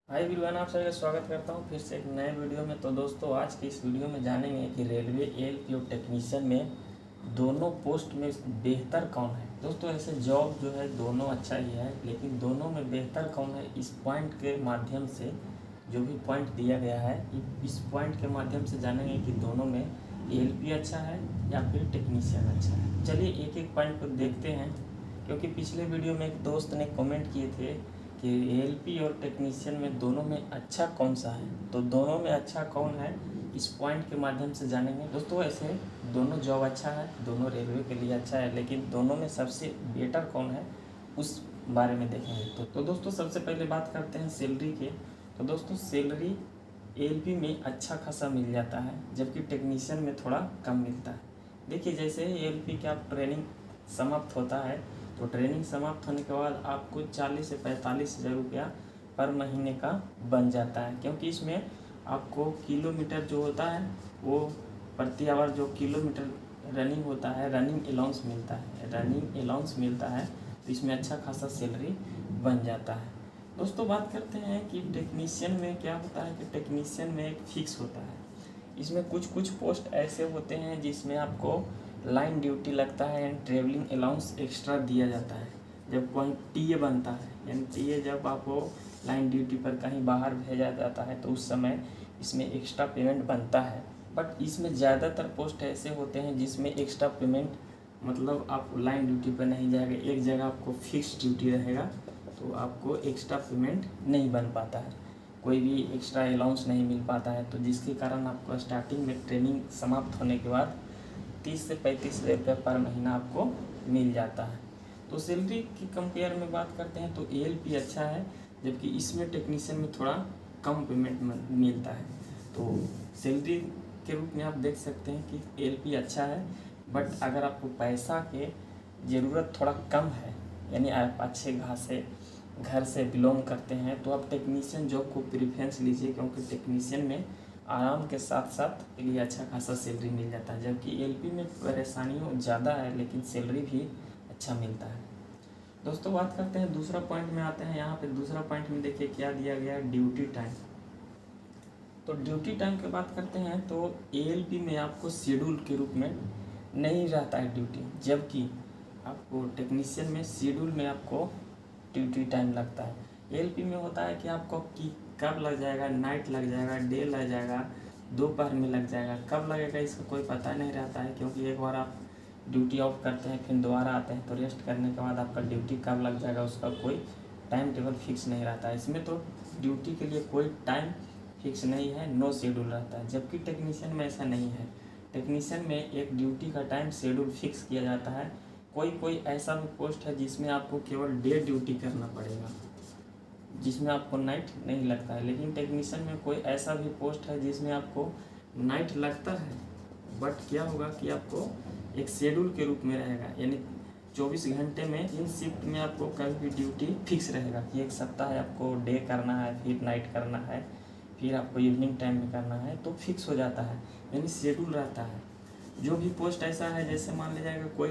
Hi everyone, आप सभी का स्वागत करता हूं फिर से एक नए वीडियो में। तो दोस्तों, आज की इस वीडियो में जानेंगे कि रेलवे एएलपी और टेक्नीशियन में दोनों पोस्ट में बेहतर कौन है। दोस्तों, ऐसे जॉब जो है दोनों अच्छा ही है, लेकिन दोनों में बेहतर कौन है इस पॉइंट के माध्यम से, जो भी पॉइंट दिया गया है इस पॉइंट के माध्यम से जानेंगे कि दोनों में एएलपी अच्छा है या फिर टेक्नीशियन अच्छा है। चलिए एक एक पॉइंट को देखते हैं, क्योंकि पिछले वीडियो में एक दोस्त ने कमेंट किए थे कि एएलपी और टेक्नीशियन में दोनों में अच्छा कौन सा है। तो दोनों में अच्छा कौन है इस पॉइंट के माध्यम से जानेंगे। दोस्तों, ऐसे दोनों जॉब अच्छा है, दोनों रेलवे के लिए अच्छा है, लेकिन दोनों में सबसे बेटर कौन है उस बारे में देखेंगे। तो दोस्तों, सबसे पहले बात करते हैं सैलरी के। तो दोस्तों, सैलरी एएलपी में अच्छा खासा मिल जाता है, जबकि टेक्नीशियन में थोड़ा कम मिलता है। देखिए, जैसे एएलपी का ट्रेनिंग समाप्त होता है, तो ट्रेनिंग समाप्त होने के बाद आपको 40 से 45 हज़ार रुपया पर महीने का बन जाता है, क्योंकि इसमें आपको किलोमीटर जो होता है वो प्रति आवर जो किलोमीटर रनिंग होता है, रनिंग अलाउंस मिलता है, तो इसमें अच्छा खासा सैलरी बन जाता है। दोस्तों, बात करते हैं कि टेक्नीशियन में क्या होता है कि टेक्नीशियन में एक फिक्स होता है। इसमें कुछ पोस्ट ऐसे होते हैं जिसमें आपको लाइन ड्यूटी लगता है एंड ट्रेवलिंग अलाउंस एक्स्ट्रा दिया जाता है। जब कोई टीए बनता है, यानी टीए जब आपको लाइन ड्यूटी पर कहीं बाहर भेजा जाता है, तो उस समय इसमें एक्स्ट्रा पेमेंट बनता है। बट इसमें ज़्यादातर पोस्ट ऐसे होते हैं जिसमें एक्स्ट्रा पेमेंट मतलब आप लाइन ड्यूटी पर नहीं जाएगा, एक जगह आपको फिक्स ड्यूटी रहेगा, तो आपको एक्स्ट्रा पेमेंट नहीं बन पाता है, कोई भी एक्स्ट्रा अलाउंस नहीं मिल पाता है। तो जिसके कारण आपको स्टार्टिंग में ट्रेनिंग समाप्त होने के बाद 30 से 35 हज़ार रुपये पर महीना आपको मिल जाता है। तो सैलरी की कंपेयर में बात करते हैं तो एएलपी अच्छा है, जबकि इसमें टेक्नीशियन में थोड़ा कम पेमेंट मिलता है। तो सैलरी के रूप में आप देख सकते हैं कि एएलपी अच्छा है, बट अगर आपको पैसा के ज़रूरत थोड़ा कम है, यानी आप अच्छे घर से बिलोंग करते हैं, तो आप टेक्नीशियन जॉब को प्रेफरेंस लीजिए, क्योंकि टेक्नीशियन में आराम के साथ साथ के लिए अच्छा खासा सैलरी मिल जाता है, जबकि एएलपी में परेशानियों ज़्यादा है लेकिन सैलरी भी अच्छा मिलता है। दोस्तों, बात करते हैं दूसरा पॉइंट में आते हैं। यहाँ पे दूसरा पॉइंट में देखिए क्या दिया गया है, ड्यूटी टाइम। तो ड्यूटी टाइम की बात करते हैं तो एएलपी में आपको शेड्यूल के रूप में नहीं रहता है ड्यूटी, जबकि आपको टेक्नीशियन में शेड्यूल में आपको ड्यूटी टाइम लगता है। एएलपी में होता है कि आपको कब लग जाएगा, नाइट लग जाएगा, डे लग जाएगा, दोपहर में लग जाएगा, कब लगेगा इसका कोई पता नहीं रहता है, क्योंकि एक बार आप ड्यूटी ऑफ करते हैं फिर दोबारा आते हैं, तो रेस्ट करने के बाद आपका ड्यूटी कब लग जाएगा उसका कोई टाइम टेबल फिक्स नहीं रहता है। इसमें तो ड्यूटी के लिए कोई टाइम फिक्स नहीं है, नो शेड्यूल रहता है, जबकि टेक्नीशियन में ऐसा नहीं है। टेक्नीशियन में एक ड्यूटी का टाइम शेड्यूल फिक्स किया जाता है। कोई ऐसा भी पोस्ट है जिसमें आपको केवल डे ड्यूटी करना पड़ेगा, जिसमें आपको नाइट नहीं लगता है। लेकिन टेक्नीशियन में कोई ऐसा भी पोस्ट है जिसमें आपको नाइट लगता है, बट क्या होगा कि आपको एक शेड्यूल के रूप में रहेगा, यानी 24 घंटे में इन शिफ्ट में आपको कभी भी ड्यूटी फिक्स रहेगा कि एक सप्ताह आपको डे करना है, फिर नाइट करना है, फिर आपको इवनिंग टाइम में करना है, तो फिक्स हो जाता है, यानी शेड्यूल रहता है। जो भी पोस्ट ऐसा है, जैसे मान लिया जाएगा कोई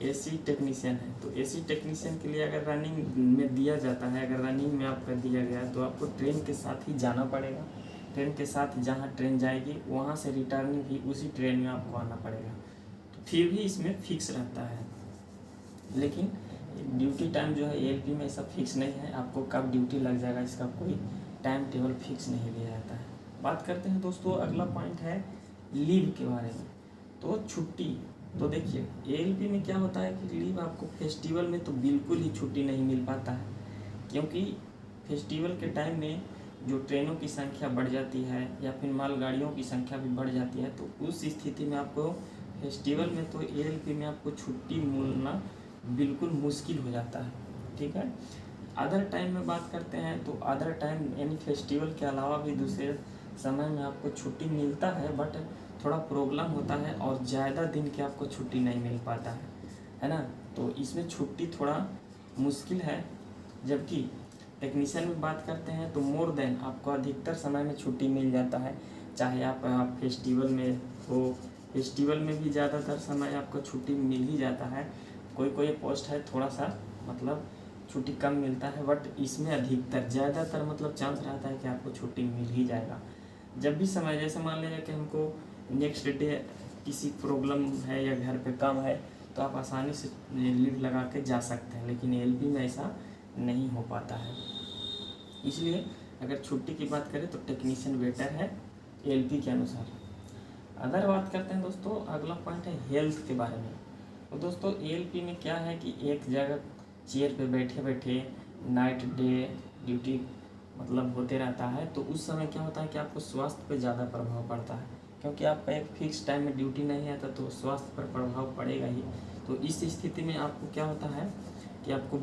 एसी टेक्नीशियन है, तो एसी टेक्नीशियन के लिए अगर रनिंग में दिया जाता है, अगर रनिंग में आपका दिया गया है, तो आपको ट्रेन के साथ ही जाना पड़ेगा। ट्रेन के साथ जहाँ ट्रेन जाएगी वहाँ से रिटर्निंग भी उसी ट्रेन में आपको आना पड़ेगा, तो फिर भी इसमें फिक्स रहता है। लेकिन ड्यूटी टाइम जो है एएलपी में ऐसा फिक्स नहीं है, आपको कब ड्यूटी लग जाएगा इसका कोई टाइम टेबल फिक्स नहीं दिया जाता है। बात करते हैं दोस्तों, अगला पॉइंट है लीव के बारे में। तो छुट्टी, तो देखिए एएलपी में क्या होता है कि लीव आपको फेस्टिवल में तो बिल्कुल ही छुट्टी नहीं मिल पाता है, क्योंकि फेस्टिवल के टाइम में जो ट्रेनों की संख्या बढ़ जाती है या फिर मालगाड़ियों की संख्या भी बढ़ जाती है, तो उस स्थिति में आपको फेस्टिवल में तो एएलपी में आपको छुट्टी मिलना बिल्कुल मुश्किल हो जाता है। ठीक है, अदर टाइम में बात करते हैं तो अदर टाइम यानी फेस्टिवल के अलावा भी दूसरे समय में आपको छुट्टी मिलता है, बट थोड़ा प्रॉब्लम होता है और ज़्यादा दिन की आपको छुट्टी नहीं मिल पाता है ना। तो इसमें छुट्टी थोड़ा मुश्किल है, जबकि टेक्नीशियन में बात करते हैं तो मोर देन आपको अधिकतर समय में छुट्टी मिल जाता है। चाहे आप फेस्टिवल में हो, फेस्टिवल में भी ज़्यादातर समय आपको छुट्टी मिल ही जाता है। कोई पोस्ट है थोड़ा सा मतलब छुट्टी कम मिलता है, बट इसमें अधिकतर ज़्यादातर मतलब चांस रहता है कि आपको छुट्टी मिल ही जाएगा। जब भी समय, जैसे मान लीजिए कि हमको नेक्स्ट डे किसी प्रॉब्लम है या घर पे काम है, तो आप आसानी से लीव लगा के जा सकते हैं, लेकिन एलपी में ऐसा नहीं हो पाता है। इसलिए अगर छुट्टी की बात करें तो टेक्नीशियन बेटर है एलपी के अनुसार। अदर बात करते हैं दोस्तों, अगला पॉइंट है हेल्थ के बारे में। तो दोस्तों एलपी में क्या है कि एक जगह चेयर पे बैठे बैठे नाइट डे ड्यूटी मतलब होते रहता है, तो उस समय क्या होता है कि आपको स्वास्थ्य पे ज़्यादा प्रभाव पड़ता है, क्योंकि आपका एक फिक्स टाइम में ड्यूटी नहीं आता तो स्वास्थ्य पर प्रभाव पड़ेगा ही। तो इस स्थिति में आपको क्या होता है कि आपको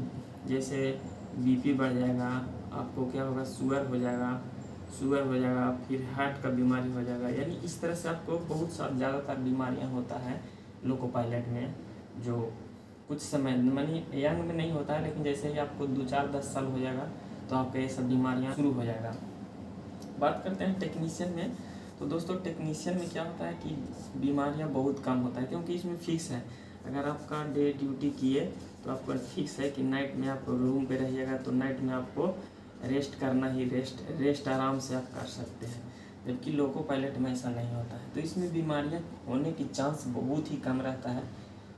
जैसे बीपी बढ़ जाएगा, आपको क्या होगा, शुगर हो जाएगा, फिर हार्ट का बीमारी हो जाएगा, यानी इस तरह से आपको बहुत सारी ज़्यादातर बीमारियां होता है लोको पायलट में, जो कुछ समय मानी यंग में नहीं होता है, लेकिन जैसे ही आपको 2-4-10 साल हो जाएगा तो आपके ये सब बीमारियाँ शुरू हो जाएगा। बात करते हैं टेक्नीशियन में। तो दोस्तों टेक्नीशियन में क्या होता है कि बीमारियाँ बहुत कम होता है, क्योंकि इसमें फिक्स है। अगर आपका डे ड्यूटी किए तो आपका फिक्स है कि नाइट में आप रूम पे रहिएगा, तो नाइट में आपको रेस्ट करना ही रेस्ट आराम से आप कर सकते हैं, जबकि लोको पायलट में ऐसा नहीं होता है। तो इसमें बीमारियाँ होने की चांस बहुत ही कम रहता है,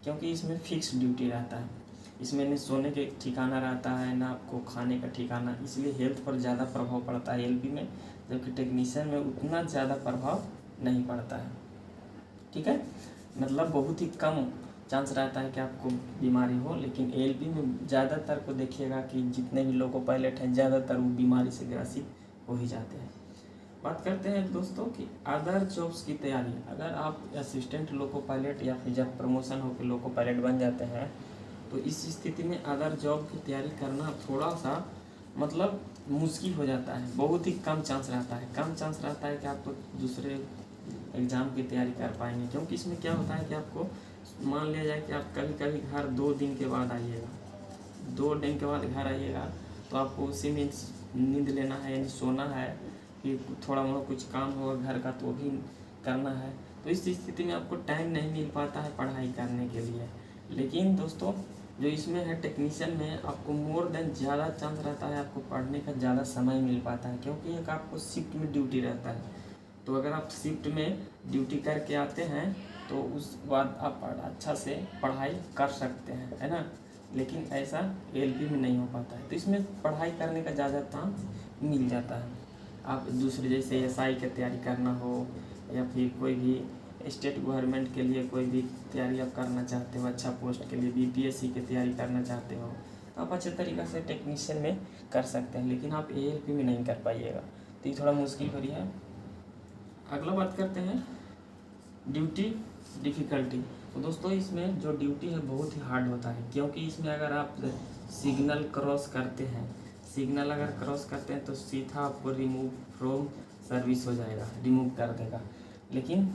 क्योंकि इसमें फिक्स ड्यूटी रहता है। इसमें न सोने के ठिकाना रहता है, ना आपको खाने का ठिकाना, इसलिए हेल्थ पर ज़्यादा प्रभाव पड़ता है एलपी में, जबकि टेक्नीशियन में उतना ज़्यादा प्रभाव नहीं पड़ता है। ठीक है, मतलब बहुत ही कम चांस रहता है कि आपको बीमारी हो, लेकिन एलपी में ज़्यादातर को देखिएगा कि जितने भी लोको पायलट हैं ज़्यादातर वो बीमारी से ग्रसित हो ही जाते हैं। बात करते हैं दोस्तों कि अदर जॉब्स की तैयारी। अगर आप असिस्टेंट लोको पायलट या फिर जब प्रमोशन होकर लोको पायलट बन जाते हैं, तो इस स्थिति में अदर जॉब की तैयारी करना थोड़ा सा मतलब मुश्किल हो जाता है, बहुत ही कम चांस रहता है कि आप तो दूसरे एग्ज़ाम की तैयारी कर पाएंगे, क्योंकि इसमें क्या होता है कि आपको मान लिया जाए कि आप कभी कभी घर 2 दिन के बाद आइएगा, 2 दिन के बाद घर आइएगा, तो आपको उसी में नींद लेना है, यानी सोना है, फिर थोड़ा बहुत कुछ काम होगा घर का तो भी करना है। तो इस स्थिति में आपको टाइम नहीं मिल पाता है पढ़ाई करने के लिए। लेकिन दोस्तों जो इसमें है टेक्नीशियन में, आपको मोर देन ज़्यादा चांस रहता है, आपको पढ़ने का ज़्यादा समय मिल पाता है, क्योंकि एक आपको शिफ्ट में ड्यूटी रहता है। तो अगर आप शिफ्ट में ड्यूटी करके आते हैं तो उस बाद आप अच्छा से पढ़ाई कर सकते हैं, है ना, लेकिन ऐसा एलपी में नहीं हो पाता है। तो इसमें पढ़ाई करने का ज़्यादा चांस मिल जाता है। आप दूसरे जैसे एसआई की तैयारी करना हो, या फिर कोई भी स्टेट गवर्नमेंट के लिए कोई भी तैयारी आप करना चाहते हो, अच्छा पोस्ट के लिए बीपीएससी की तैयारी करना चाहते हो, तो आप अच्छे तरीक़े से टेक्नीशियन में कर सकते हैं, लेकिन आप एएलपी में नहीं कर पाइएगा, तो ये थोड़ा मुश्किल हो रही है। अगला बात करते हैं ड्यूटी डिफ़िकल्टी। तो दोस्तों इसमें जो ड्यूटी है बहुत ही हार्ड होता है, क्योंकि इसमें अगर आप सिग्नल क्रॉस करते हैं, सिग्नल अगर क्रॉस करते हैं तो सीधा आपको रिमूव फ्रॉम सर्विस हो जाएगा, रिमूव कर देगा। लेकिन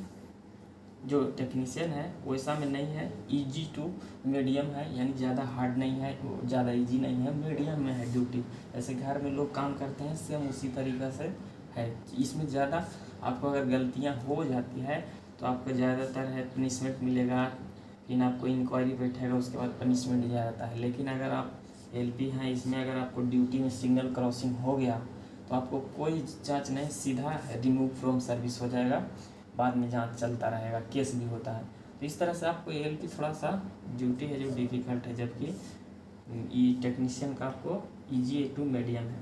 जो टेक्नीशियन है वैसा में नहीं है, इजी टू मीडियम है, यानी ज़्यादा हार्ड नहीं है, ज़्यादा इजी नहीं है, मीडियम में है ड्यूटी। जैसे घर में लोग काम करते हैं सेम उसी तरीक़े से है। इसमें ज़्यादा आपको अगर गलतियाँ हो जाती है तो आपको ज़्यादातर है पनिशमेंट मिलेगा, फिर आपको इंक्वायरी बैठेगा, उसके बाद पनिशमेंट दिया जाता है। लेकिन अगर आप एलपी हैं, इसमें अगर आपको ड्यूटी में सिग्नल क्रॉसिंग हो गया तो आपको कोई जांच नहीं, सीधा रिमूव फ्रॉम सर्विस हो जाएगा, बाद में जांच चलता रहेगा, केस भी होता है। तो इस तरह से आपको एलपी थोड़ा सा ड्यूटी है जो डिफ़िकल्ट है, जबकि ये टेक्नीशियन का आपको ईजी टू मीडियम है।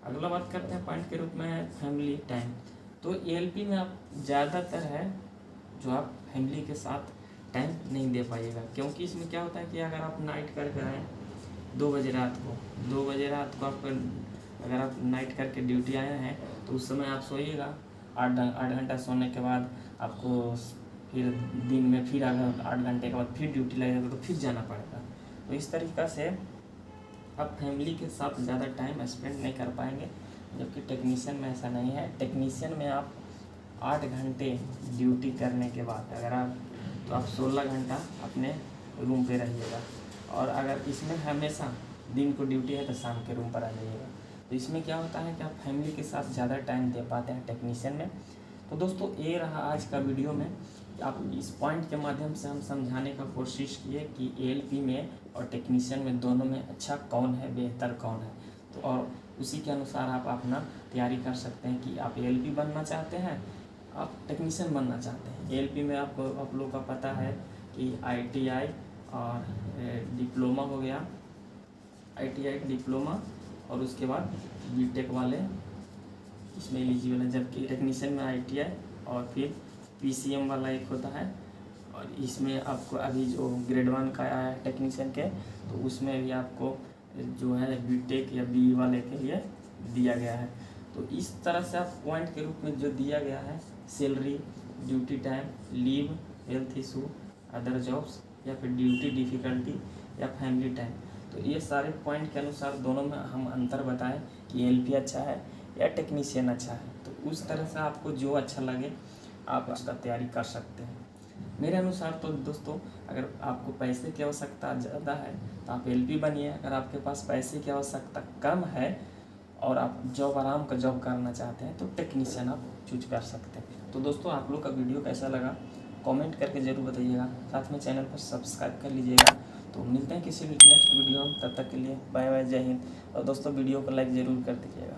अगला बात करते हैं पॉइंट के रूप में है फैमिली टाइम। तो एलपी में आप ज़्यादातर है जो आप फैमिली के साथ टाइम नहीं दे पाइएगा, क्योंकि इसमें क्या होता है कि अगर आप नाइट करके आए 2 बजे रात को आप अगर आप नाइट करके ड्यूटी आए हैं तो उस समय आप सोइएगा, 8 घंटा सोने के बाद आपको फिर दिन में फिर अगर 8 घंटे के बाद फिर ड्यूटी लगेगा तो फिर जाना पड़ेगा। तो इस तरीक़ा से आप फैमिली के साथ ज़्यादा टाइम स्पेंड नहीं कर पाएंगे, जबकि टेक्नीशियन में ऐसा नहीं है। टेक्नीशियन में आप 8 घंटे ड्यूटी करने के बाद अगर आप 16 घंटा अपने रूम पे रहिएगा, और अगर इसमें हमेशा दिन को ड्यूटी है तो शाम के रूम पर आ जाइएगा। तो इसमें क्या होता है कि आप फैमिली के साथ ज़्यादा टाइम दे पाते हैं टेक्नीशियन में। तो दोस्तों ये रहा आज का वीडियो में आप इस पॉइंट के माध्यम से हम समझाने का कोशिश किए कि एएलपी में और टेक्नीशियन में दोनों में अच्छा कौन है, बेहतर कौन है। तो और उसी के अनुसार आप अपना तैयारी कर सकते हैं कि आप एएलपी बनना चाहते हैं, आप टेक्नीशियन बनना चाहते हैं। एएलपी में आपको आप लोग का पता है कि आईटीआई और डिप्लोमा हो गया, आईटीआई डिप्लोमा और उसके बाद बीटेक वाले इसमें एलिजिबल है, जबकि टेक्नीशियन में आईटीआई और फिर पीसीएम वाला एक होता है। और इसमें आपको अभी जो ग्रेड 1 का आया है टेक्नीशियन के, तो उसमें भी आपको जो है बीटेक या बी वाले के लिए दिया गया है। तो इस तरह से आप पॉइंट के रूप में जो दिया गया है, salary, duty time, leave, health issue, other jobs या फिर ड्यूटी डिफ़िकल्टी या फैमिली टाइम, तो ये सारे पॉइंट के अनुसार दोनों में हम अंतर बताएं कि एएलपी अच्छा है या टेक्नीशियन अच्छा है। तो उस तरह से आपको जो अच्छा लगे आप उसका तैयारी कर सकते हैं। मेरे अनुसार तो दोस्तों, अगर आपको पैसे की आवश्यकता ज़्यादा है तो आप एएलपी बनिए। अगर आपके पास पैसे की आवश्यकता कम है और आप आराम का जॉब करना चाहते हैं तो टेक्नीशियन आप चूज कर सकते हैं। तो दोस्तों, आप लोग का वीडियो कैसा लगा कमेंट करके ज़रूर बताइएगा, साथ में चैनल पर सब्सक्राइब कर लीजिएगा। तो मिलते हैं किसी नेक्स्ट वीडियो में, तब तक के लिए बाय बाय, जय हिंद। और दोस्तों, वीडियो को लाइक ज़रूर कर दीजिएगा।